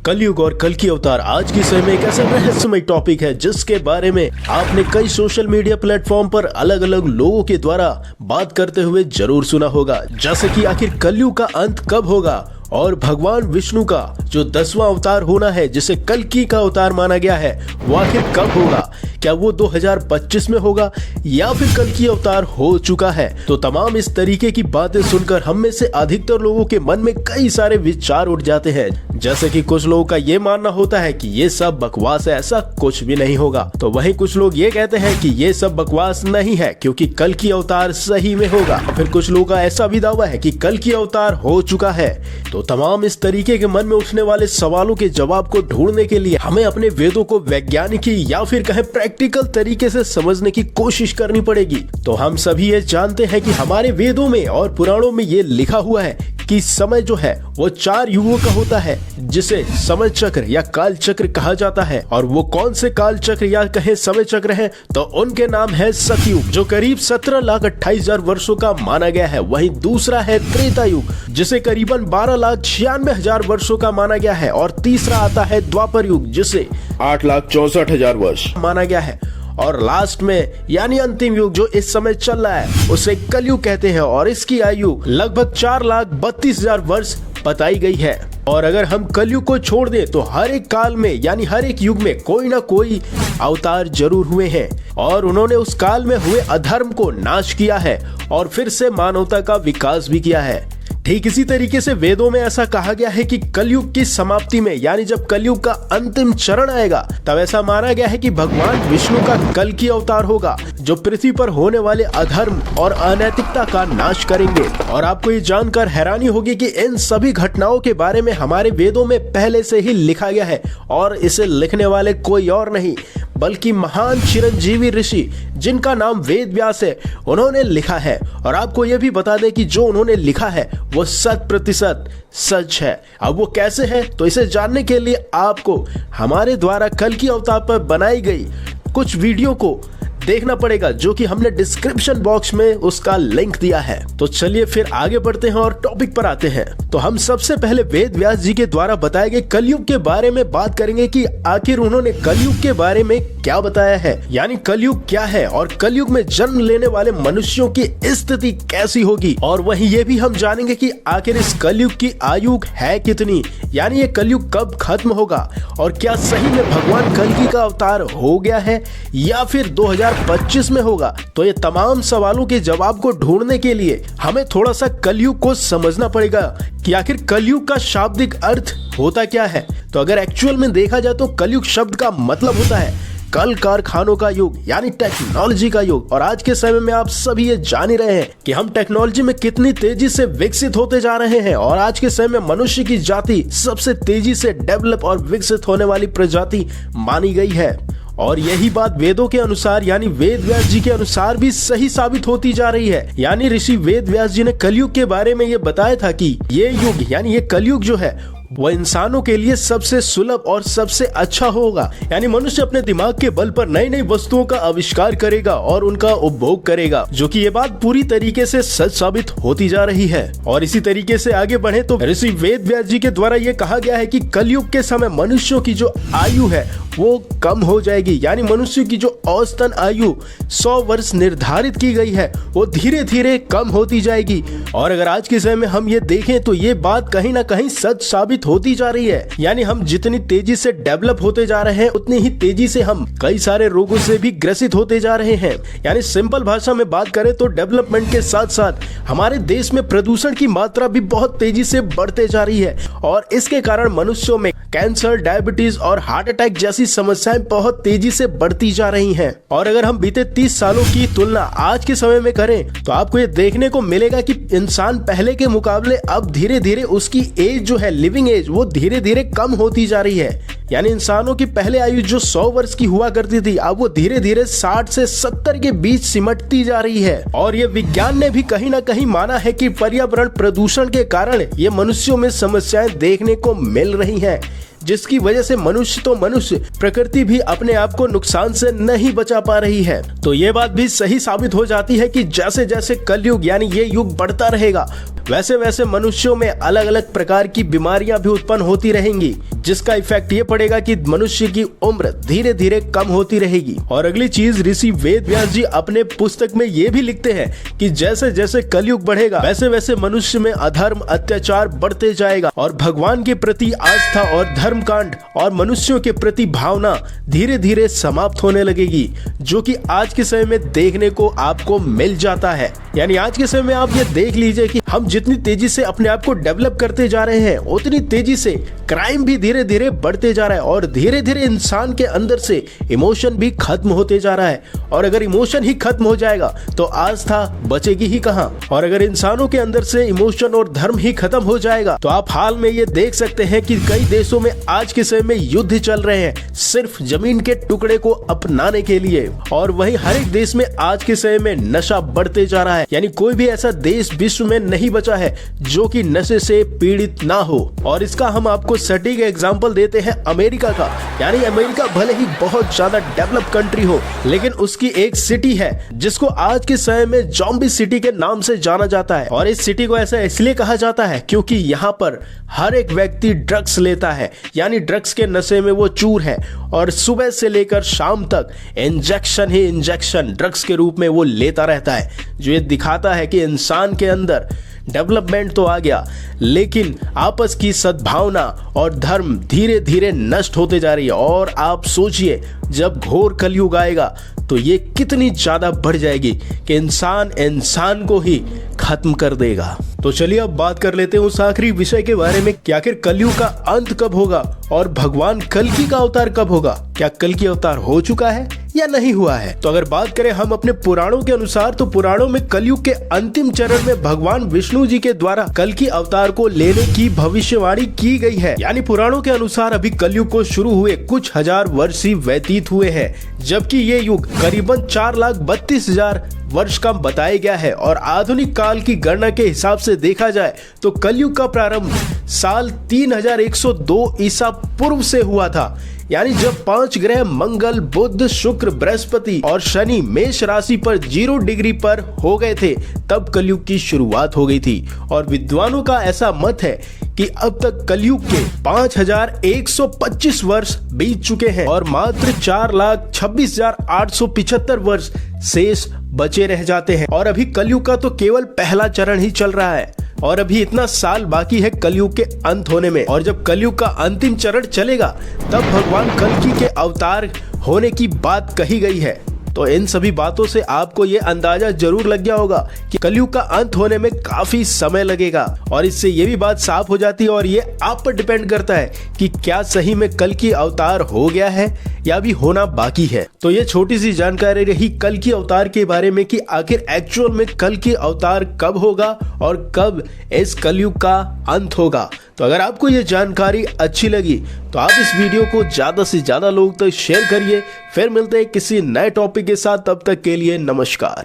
कलयुग और कल की अवतार आज के समय में एक ऐसा रहस्यमय टॉपिक है जिसके बारे में आपने कई सोशल मीडिया प्लेटफॉर्म पर अलग अलग लोगों के द्वारा बात करते हुए जरूर सुना होगा। जैसे कि आखिर कलयुग का अंत कब होगा और भगवान विष्णु का जो 10वां अवतार होना है जिसे कल्कि का अवतार माना गया है वो आखिर कब होगा, क्या वो 2025 में होगा या फिर कल्कि अवतार हो चुका है। तो तमाम इस तरीके की बातें सुनकर हम में से अधिकतर लोगों के मन में कई सारे विचार उठ जाते हैं। जैसे कि कुछ लोगों का ये मानना होता है कि ये सब बकवास है, ऐसा कुछ भी नहीं होगा। तो वहीं कुछ लोग ये कहते हैं कि ये सब बकवास नहीं है क्योंकि कल्कि अवतार सही में होगा। फिर कुछ लोगों का ऐसा भी दावा है कि कल्कि अवतार हो चुका है। तो तमाम इस तरीके के मन में उठने वाले सवालों के जवाब को ढूंढने के लिए हमें अपने वेदों को वैज्ञानिक या फिर कहें प्रैक्टिकल तरीके से समझने की कोशिश करनी पड़ेगी। तो हम सभी ये जानते हैं कि हमारे वेदों में और पुराणों में ये लिखा हुआ है कि समय जो है वो 4 युगों का होता है जिसे समय चक्र या काल चक्र कहा जाता है। और वो कौन से काल चक्र या कहे समय चक्र हैं, तो उनके नाम है सतयुग जो करीब 17,28,000 वर्षों का माना गया है। वहीं दूसरा है त्रेता युग जिसे करीबन 12,96,000 वर्षों का माना गया है। और तीसरा आता है द्वापर युग जिसे 8,64,000 वर्ष माना गया है। और लास्ट में यानी अंतिम युग जो इस समय चल रहा है उसे कलयुग कहते हैं और इसकी आयु लगभग 4,32,000 वर्ष बताई गई है। और अगर हम कलयुग को छोड़ दें तो हर एक काल में यानी हर एक युग में कोई ना कोई अवतार जरूर हुए हैं और उन्होंने उस काल में हुए अधर्म को नाश किया है और फिर से मानवता का विकास भी किया है। ठीक इसी तरीके से वेदों में ऐसा कहा गया है कि कलयुग की समाप्ति में यानी जब कलयुग का अंतिम चरण आएगा तब ऐसा माना गया है कि भगवान विष्णु का कल्कि अवतार होगा जो पृथ्वी पर होने वाले अधर्म और अनैतिकता का नाश करेंगे। और आपको ये जानकर हैरानी होगी कि इन सभी घटनाओं के बारे में हमारे वेदों में पहले से ही लिखा गया है और इसे लिखने वाले कोई और नहीं बल्कि महान चिरंजीवी ऋषि जिनका नाम वेद व्यास है, उन्होंने लिखा है। और आपको यह भी बता दें कि जो उन्होंने लिखा है वो 100% सच है। अब वो कैसे है, तो इसे जानने के लिए आपको हमारे द्वारा कल्कि अवतार पर बनाई गई कुछ वीडियो को देखना पड़ेगा जो कि हमने डिस्क्रिप्शन बॉक्स में उसका लिंक दिया है। तो चलिए फिर आगे बढ़ते हैं और टॉपिक पर आते हैं। तो हम सबसे पहले वेद व्यास जी के द्वारा बताए गए कलयुग के बारे में बात करेंगे कि आखिर उन्होंने कलयुग के बारे में क्या बताया है, यानी कलयुग क्या है और कलयुग में जन्म लेने वाले मनुष्यों की स्थिति कैसी होगी। और वहीं ये भी हम जानेंगे कि आखिर इस कलयुग की आयु है कितनी, यानी ये कलयुग कब खत्म होगा और क्या सही में भगवान कल्कि का अवतार हो गया है या फिर 2025 में होगा। तो ये तमाम सवालों के जवाब को ढूंढने के लिए हमें थोड़ा सा कलयुग को समझना पड़ेगा कि आखिर कलयुग का शाब्दिक अर्थ होता क्या है। तो अगर एक्चुअल में देखा जाए तो कलयुग शब्द का मतलब होता है कल कारखानों का युग यानी टेक्नोलॉजी का युग। और आज के समय में आप सभी ये जान ही रहे हैं कि हम टेक्नोलॉजी में कितनी तेजी से विकसित होते जा रहे हैं और आज के समय में मनुष्य की जाति सबसे तेजी से डेवलप और विकसित होने वाली प्रजाति मानी गई है। और यही बात वेदों के अनुसार यानी वेद व्यास जी के अनुसार भी सही साबित होती जा रही है। यानी ऋषि वेद व्यास जी ने कलयुग के बारे में ये बताया था कि ये युग यानी ये कलयुग जो है वह इंसानों के लिए सबसे सुलभ और सबसे अच्छा होगा। यानी मनुष्य अपने दिमाग के बल पर नई नई वस्तुओं का आविष्कार करेगा और उनका उपभोग करेगा, जो कि ये बात पूरी तरीके से सच साबित होती जा रही है। और इसी तरीके से आगे बढ़े तो ऋषि वेद व्यास जी के द्वारा ये कहा गया है कि कलयुग के समय मनुष्यों की जो आयु है वो कम हो जाएगी। यानी मनुष्य की जो औसतन आयु 100 वर्ष निर्धारित की गई है वो धीरे धीरे कम होती जाएगी। और अगर आज के समय में हम ये देखें तो ये बात कहीं ना कहीं सच साबित होती जा रही है। यानी हम जितनी तेजी से डेवलप होते जा रहे हैं उतनी ही तेजी से हम कई सारे रोगों से भी ग्रसित होते जा रहे हैं। यानी सिंपल भाषा में बात करें तो डेवलपमेंट के साथ साथ हमारे देश में प्रदूषण की मात्रा भी बहुत तेजी से बढ़ते जा रही है और इसके कारण मनुष्यों में कैंसर, डायबिटीज और हार्ट अटैक जैसी समस्याएं बहुत तेजी से बढ़ती जा रही हैं। और अगर हम बीते 30 सालों की तुलना आज के समय में करें तो आपको ये देखने को मिलेगा कि इंसान पहले के मुकाबले अब धीरे धीरे उसकी एज जो है लिविंग एज वो धीरे धीरे कम होती जा रही है। यानी इंसानों की पहले आयु जो 100 वर्ष की हुआ करती थी अब वो धीरे धीरे 60 से 70 के बीच सिमटती जा रही है। और ये विज्ञान ने भी कहीं ना कहीं माना है कि पर्यावरण प्रदूषण के कारण ये मनुष्यों में समस्याएं देखने को मिल रही हैं, जिसकी वजह से मनुष्य प्रकृति भी अपने आप को नुकसान से नहीं बचा पा रही है। तो ये बात भी सही साबित हो जाती है कि जैसे जैसे कलयुग यानी ये युग बढ़ता रहेगा वैसे वैसे मनुष्यों में अलग अलग प्रकार की बीमारियां भी उत्पन्न होती रहेंगी, जिसका इफेक्ट ये पड़ेगा कि मनुष्य की उम्र धीरे धीरे कम होती रहेगी। और अगली चीज, ऋषि वेद व्यास जी अपने पुस्तक में ये भी लिखते हैं कि जैसे जैसे कलयुग बढ़ेगा वैसे वैसे मनुष्य में अधर्म अत्याचार बढ़ते जाएगा और भगवान के प्रति आस्था और धर्म कांड और मनुष्यों के प्रति भावना धीरे धीरे समाप्त होने लगेगी, जो कि आज के समय में देखने को आपको मिल जाता है। यानी आज के समय में आप ये देख लीजिए कि हम जितनी तेजी से अपने आप को डेवलप करते जा रहे हैं उतनी तेजी से क्राइम भी धीरे धीरे बढ़ते जा रहा है और धीरे धीरे इंसान के अंदर से इमोशन भी खत्म होते जा रहा है। और अगर इमोशन ही खत्म हो जाएगा तो आस्था बचेगी ही कहां। और अगर इंसानों के अंदर से इमोशन और धर्म ही खत्म हो जाएगा तो आप हाल में ये देख सकते हैं कि कई देशों में आज के समय में युद्ध चल रहे हैं सिर्फ जमीन के टुकड़े को अपनाने के लिए। और वहीं हर एक देश में आज के समय में नशा बढ़ते जा रहा है। यानी कोई भी ऐसा देश विश्व में नहीं बचा है जो कि नशे से पीड़ित ना हो। और इसका हम आपको सटीक एग्जांपल देते हैं अमेरिका का। यानी अमेरिका भले ही बहुत ज्यादा डेवलप कंट्री हो लेकिन उसकी एक सिटी है जिसको आज के समय में ज़ॉम्बी सिटी के नाम से जाना जाता है। और इस सिटी को ऐसा इसलिए कहा जाता है क्योंकि यहाँ पर हर एक व्यक्ति ड्रग्स लेता है। यानी ड्रग्स के नशे में वो चूर है और सुबह से लेकर शाम तक इंजेक्शन ही इंजेक्शन ड्रग्स के रूप में वो लेता रहता है, जो ये दिखाता है कि इंसान के अंदर डेवलपमेंट तो आ गया लेकिन आपस की सद्भावना और धर्म धीरे धीरे नष्ट होते जा रही है। और आप सोचिए जब घोर कलयुग आएगा तो ये कितनी ज्यादा बढ़ जाएगी कि इंसान इंसान को ही खत्म कर देगा। तो चलिए अब बात कर लेते हैं उस आखिरी विषय के बारे में कि आखिर कलयुग का अंत कब होगा और भगवान कल्कि का अवतार कब होगा। क्या कल्कि अवतार हो चुका है या नहीं हुआ है? तो अगर बात करें हम अपने पुराणों के अनुसार तो पुराणों में कलयुग के अंतिम चरण में भगवान विष्णु जी के द्वारा कल्कि अवतार को लेने की भविष्यवाणी की गई है। यानी पुराणों के अनुसार अभी कलयुग को शुरू हुए कुछ हजार वर्ष ही व्यतीत हुए हैं, जबकि ये युग करीबन 4,32,000 वर्ष का बताया गया है। और आधुनिक काल की गणना के हिसाब से देखा जाए तो कलयुग का प्रारंभ साल 3102 ईसा पूर्व से हुआ था। यानी जब 5 ग्रह मंगल बुध शुक्र बृहस्पति और शनि मेष राशि पर 0 डिग्री पर हो गए थे तब कलयुग की शुरुआत हो गई थी। और विद्वानों का ऐसा मत है कि अब तक कलयुग के 5,125 वर्ष बीत चुके हैं और मात्र 4,26,875 वर्ष शेष बचे रह जाते हैं। और अभी कलयुग का तो केवल पहला चरण ही चल रहा है और अभी इतना साल बाकी है कलयुग के अंत होने में। और जब कलयुग का अंतिम चरण चलेगा तब भगवान कल्कि के अवतार होने की बात कही गई है। तो इन सभी बातों से आपको ये अंदाजा जरूर लग गया होगा कि कलयुग का अंत होने में काफी समय लगेगा। और इससे ये भी बात साफ हो जाती है और ये आप पर डिपेंड करता है कि क्या सही में कल्कि अवतार हो गया है या भी होना बाकी है। तो ये छोटी सी जानकारी रही कल्कि अवतार के बारे में कि आखिर एक्चुअल में कल्कि अवतार कब होगा और कब इस कलयुग का अंत होगा। तो अगर आपको ये जानकारी अच्छी लगी तो आप इस वीडियो को ज्यादा से ज्यादा लोगों तक शेयर करिए। फिर मिलते हैं किसी नए टॉपिक के साथ, तब तक के लिए नमस्कार।